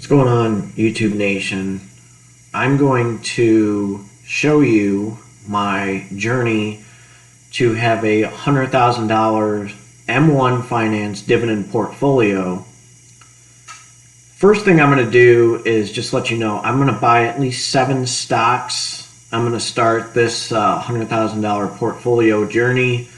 going on, YouTube Nation? I'm going to show you my journey to have a $100,000 M1 Finance dividend portfolio. First thing I'm going to do is just let you know I'm going to buy at least 7 stocks. I'm going to start this $100,000 portfolio journey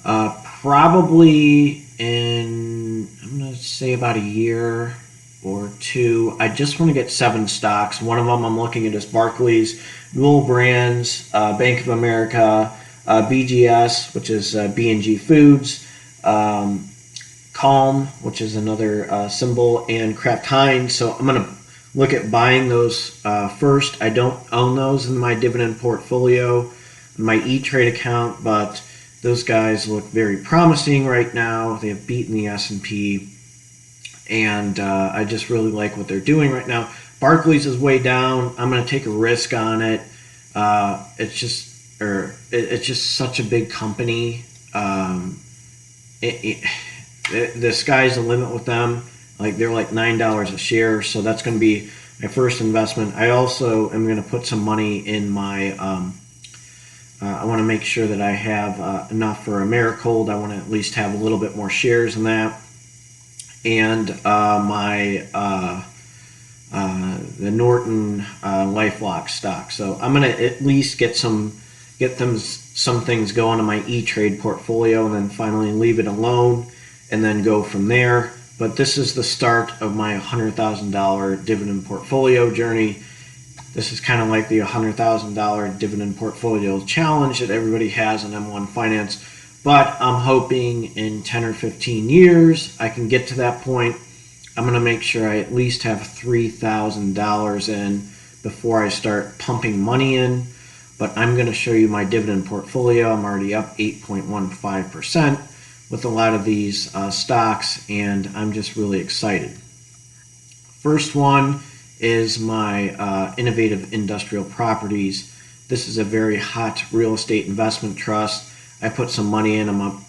probably in, I'm going to say about a year or two. I just want to get 7 stocks. One of them I'm looking at is Barclays, Newell Brands, Bank of America, BGS, which is B&G Foods, Calm, which is another symbol, and Kraft Heinz. So I'm going to look at buying those first. I don't own those in my dividend portfolio, in my E-Trade account, but those guys look very promising right now. They have beaten the S&P, and I just really like what they're doing right now. Barclays is way down. I'm going to take a risk on it. It's just such a big company. The sky's the limit with them. Like, they're like $9 a share, so that's going to be my first investment. I also am going to put some money in my. I want to make sure that I have enough for Americold. I want to at least have a little bit more shares in that, and the Norton LifeLock stock. So I'm going to at least get some things going in my E-Trade portfolio, and then finally leave it alone, and then go from there. But this is the start of my $100,000 dividend portfolio journey. This is kind of like the $100,000 dividend portfolio challenge that everybody has in M1 Finance. But I'm hoping in 10 or 15 years I can get to that point. I'm going to make sure I at least have $3,000 in before I start pumping money in. But I'm going to show you my dividend portfolio. I'm already up 8.15% with a lot of these stocks, and I'm just really excited. First one is my Innovative Industrial Properties. This is a very hot real estate investment trust. I put some money in. I'm up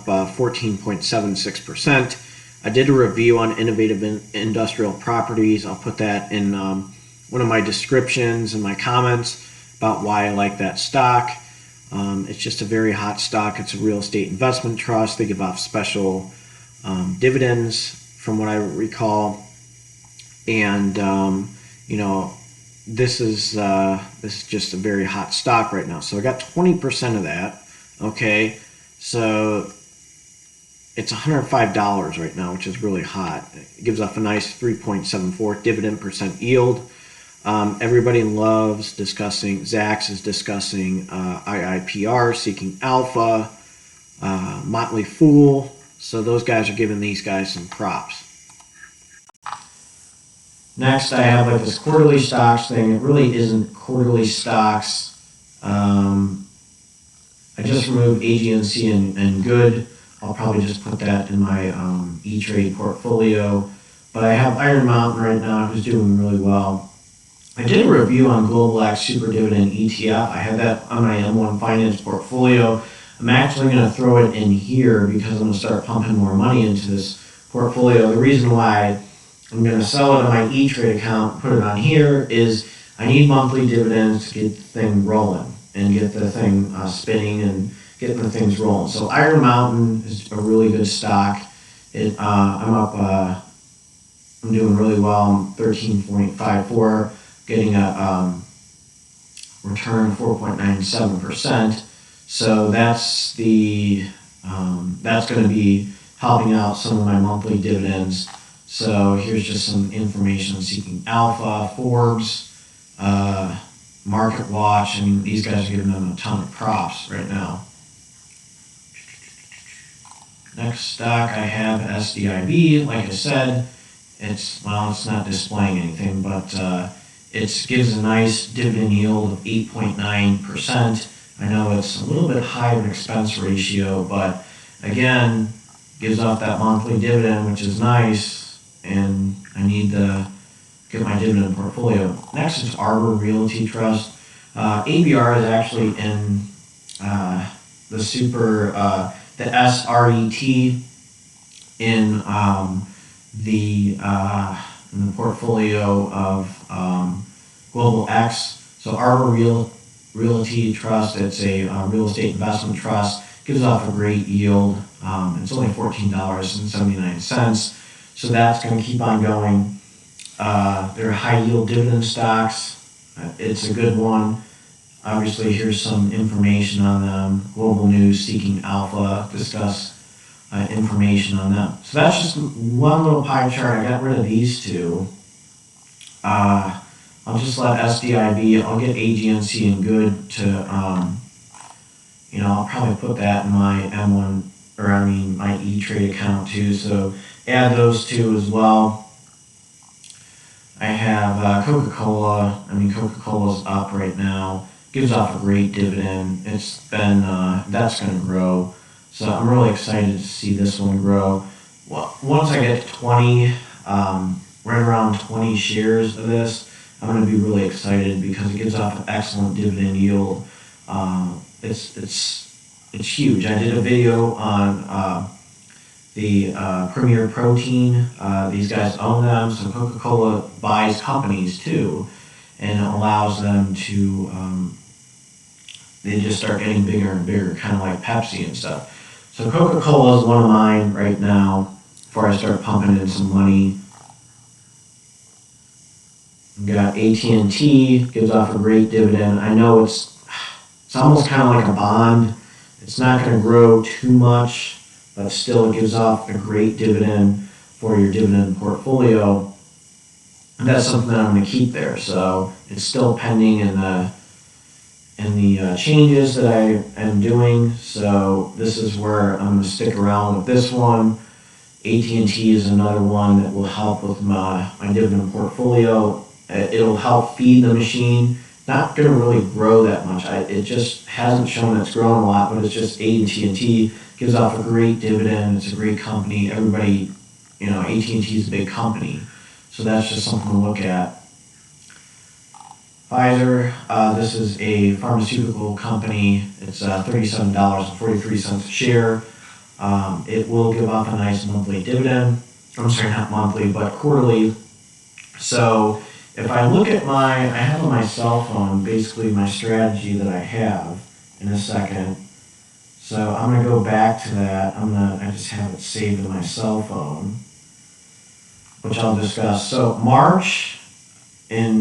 14.76%. I did a review on Innovative Industrial Properties. I'll put that in one of my descriptions and my comments about why I like that stock. It's just a very hot stock. It's a real estate investment trust. They give off special dividends, from what I recall. And this is just a very hot stock right now. So I got 20% of that. Okay, so it's $105 right now, which is really hot. It gives off a nice 3.74 dividend percent yield. Everybody loves discussing, Zacks is discussing IIPR, Seeking Alpha, Motley Fool. So those guys are giving these guys some props. Next, I have like this quarterly stocks thing. It really isn't quarterly stocks. I just removed AGNC and Good. I'll probably just put that in my E-Trade portfolio. But I have Iron Mountain right now, who's doing really well. I did a review on Global X Super Dividend ETF. I have that on my M1 Finance portfolio. I'm actually going to throw it in here because I'm going to start pumping more money into this portfolio. The reason why I'm going to sell it on my E-Trade account, put it on here, is I need monthly dividends to get the thing rolling and get the thing spinning and getting the things rolling. So Iron Mountain is a really good stock. I'm doing really well. I'm 13.54, getting a return of 4.97%. So that's going to be helping out some of my monthly dividends. So here's just some information on Seeking Alpha, Forbes, Market Watch. I mean, these guys are giving them a ton of props right now. Next stock I have SDIB. Like I said, it's not displaying anything, but it gives a nice dividend yield of 8.9%. I know it's a little bit high of an expense ratio, but again, gives off that monthly dividend, which is nice, and I need to get my dividend portfolio. Next is Arbor Realty Trust. ABR is actually in the SRET in the in the portfolio of Global X. So Arbor Realty Trust, it's a real estate investment trust, gives off a great yield. It's only $14.79. So that's going to keep on going. They're high yield dividend stocks. It's a good one. Obviously, here's some information on them. Global News, Seeking Alpha, discuss information on them. So that's just one little pie chart. I got rid of these two. I'll just let SDIB, I'll get AGNC and Good to, I'll probably put that in my M1, my E-Trade account too. So add those two as well. I have Coca-Cola. Coca-Cola's up right now. Gives off a great dividend. It's been, that's going to grow. So I'm really excited to see this one grow. Well, once I get to 20, right around 20 shares of this, I'm going to be really excited because it gives off an excellent dividend yield. It's huge. I did a video on the Premier Protein. These guys own them, so Coca-Cola buys companies too, and it allows them to, they just start getting bigger and bigger, kind of like Pepsi and stuff. So Coca-Cola is one of mine right now before I start pumping in some money. We've got AT&T, gives off a great dividend. I know it's almost kind of like a bond. It's not going to grow too much, but still it gives off a great dividend for your dividend portfolio. And that's something that I'm going to keep there. So it's still pending in the changes that I am doing. So this is where I'm going to stick around with this one. AT&T is another one that will help with my dividend portfolio. It'll help feed the machine. Not going to really grow that much. It just hasn't shown it's growing a lot, but it's just AT&T gives off a great dividend. It's a great company. Everybody, AT&T is a big company. So that's just something to look at. Pfizer, this is a pharmaceutical company. It's $37.43 a share. It will give off a nice monthly dividend. I'm sorry, not monthly, but quarterly. So if I look at I have on my cell phone basically my strategy that I have in a second. So I'm going to go back to that. I just have it saved in my cell phone, which I'll discuss. So March, let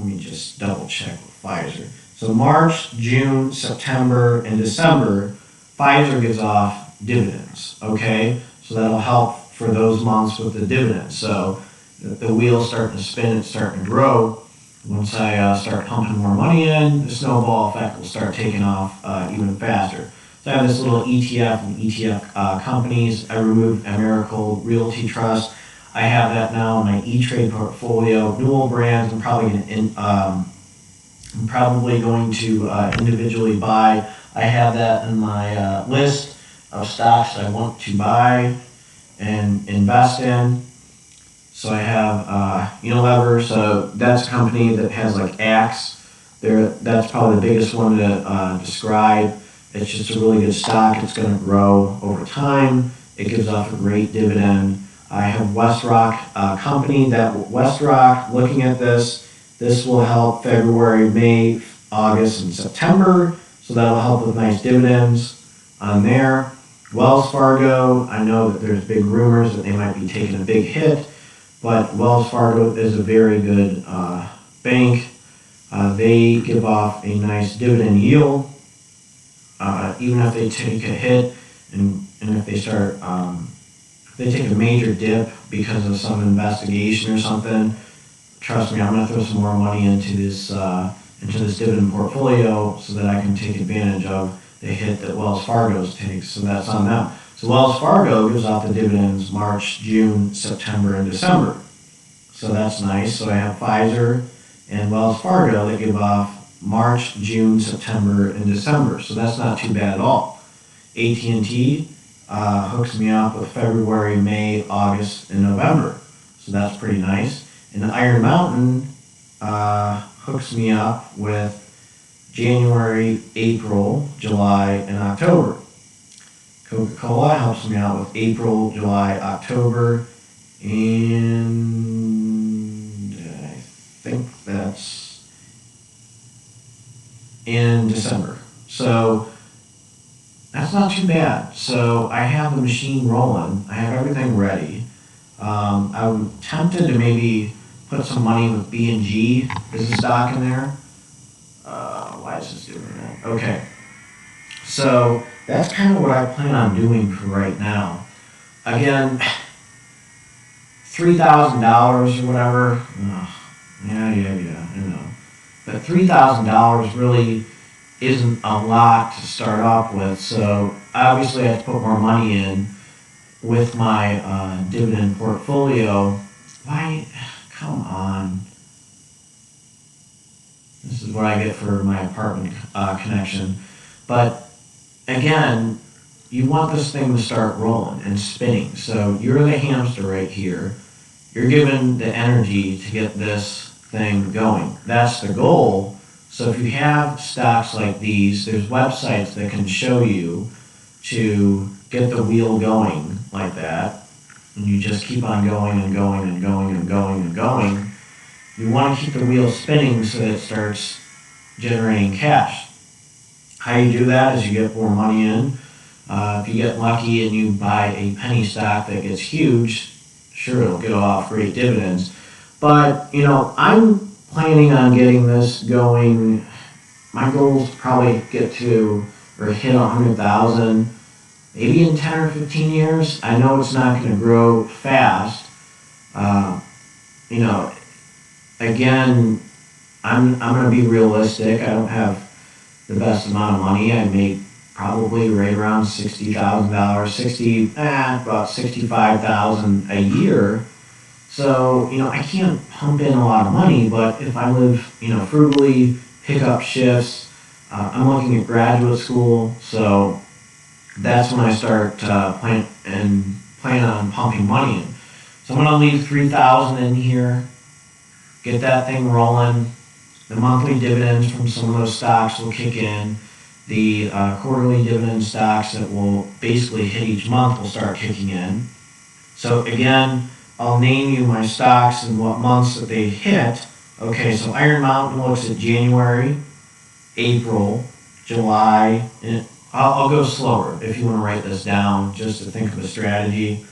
me just double check with Pfizer. So March, June, September, and December, Pfizer gives off dividends, okay? So that'll help for those months with the dividends. So the wheel's starting to spin, it's starting to grow. Once I start pumping more money in, the snowball effect will start taking off even faster. So I have this little ETF and ETF companies. I removed Americal Realty Trust. I have that now in my E-Trade portfolio. Newell Brands, I'm probably going to individually buy. I have that in my list of stocks I want to buy and invest in. So I have Unilever. So that's a company that has like Axe. That's probably the biggest one to describe. It's just a really good stock. It's going to grow over time. It gives off a great dividend. I have WestRock company. That WestRock, looking at this will help February, May, August, and September. So that'll help with nice dividends on there. Wells Fargo, I know that there's big rumors that they might be taking a big hit, but Wells Fargo is a very good bank. They give off a nice dividend yield. Even if they take a hit and if they start, if they take a major dip because of some investigation or something, trust me, I'm going to throw some more money into this dividend portfolio so that I can take advantage of the hit that Wells Fargo takes. So that's on them. So Wells Fargo gives out the dividends March, June, September, and December. So that's nice. So I have Pfizer and Wells Fargo that give off March, June, September, and December. So that's not too bad at all. AT&T hooks me up with February, May, August, and November. So that's pretty nice. And Iron Mountain hooks me up with January, April, July, and October. Coca-Cola helps me out with April, July, October, and think that's in December. So that's not too bad. So I have the machine rolling. I have everything ready. I'm tempted to maybe put some money with B&G as a stock in there. Why is this doing that? Okay. So that's kind of what I plan on doing for right now. Again, $3,000 or whatever. Yeah, I know. But $3,000 really isn't a lot to start off with. So obviously I have to put more money in with my dividend portfolio. Why? Come on. This is what I get for my apartment connection. But again, you want this thing to start rolling and spinning. So you're the hamster right here. You're given the energy to get this thing going. That's the goal. So if you have stocks like these, there's websites that can show you to get the wheel going like that. And you just keep on going and going and going and going and going. You want to keep the wheel spinning so that it starts generating cash. How you do that is you get more money in. If you get lucky and you buy a penny stock that gets huge, sure, it'll get off great dividends. But, I'm planning on getting this going. My goal is to probably get to or hit 100,000 maybe in 10 or 15 years. I know it's not going to grow fast. Again, I'm going to be realistic. I don't have the best amount of money. I make probably right around $60,000, about $65,000 a year. So, I can't pump in a lot of money, but if I live, frugally, pick up shifts, I'm looking at graduate school, so that's when I start plan on pumping money in. So I'm going to leave $3,000 in here, get that thing rolling. The monthly dividends from some of those stocks will kick in. The quarterly dividend stocks that will basically hit each month will start kicking in. So again, I'll name you my stocks and what months that they hit. Okay, so Iron Mountain looks at January, April, July, and I'll go slower if you want to write this down just to think of a strategy.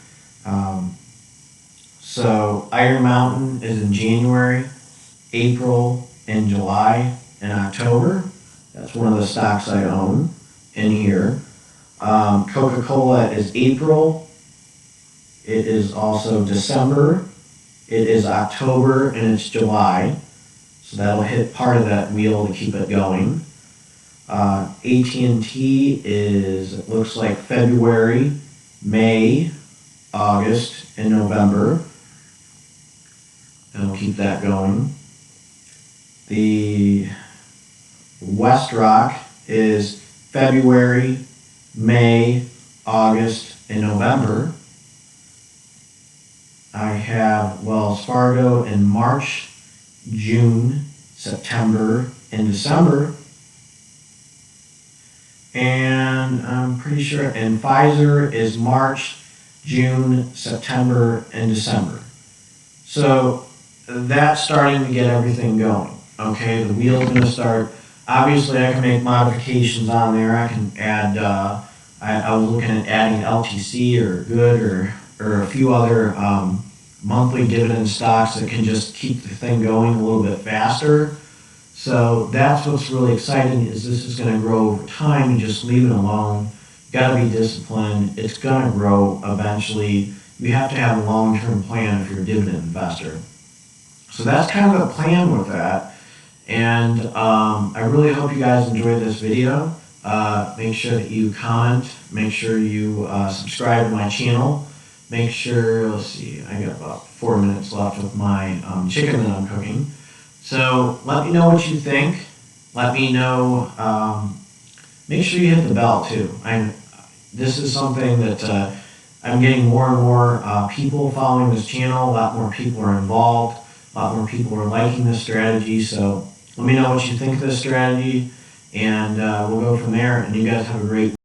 So Iron Mountain is in January, April, and July, and October. That's one of the stocks I own in here. Coca-Cola is April. It is also December. It is October, and it's July. So that'll hit part of that wheel to keep it going. AT&T is, it looks like February, May, August, and November. That'll keep that going. The WestRock is February, May, August, and November. I have Wells Fargo in March, June, September, and December. And I'm pretty sure, and Pfizer is March, June, September, and December. So that's starting to get everything going. Okay, the wheel's going to start. Obviously, I can make modifications on there. I can add, I was looking at adding LTC or Good or a few other monthly dividend stocks that can just keep the thing going a little bit faster. So that's what's really exciting is this is going to grow over time and just leave it alone. You got to be disciplined. It's going to grow eventually. You have to have a long-term plan if you're a dividend investor. So that's kind of the plan with that. And I really hope you guys enjoyed this video. Make sure that you comment. Make sure you subscribe to my channel. Make sure, let's see, I got about 4 minutes left with my chicken that I'm cooking. So let me know what you think. Let me know, make sure you hit the bell too. This is something that I'm getting more and more people following this channel. A lot more people are involved. A lot more people are liking this strategy. So let me know what you think of this strategy, and we'll go from there. And you guys have a great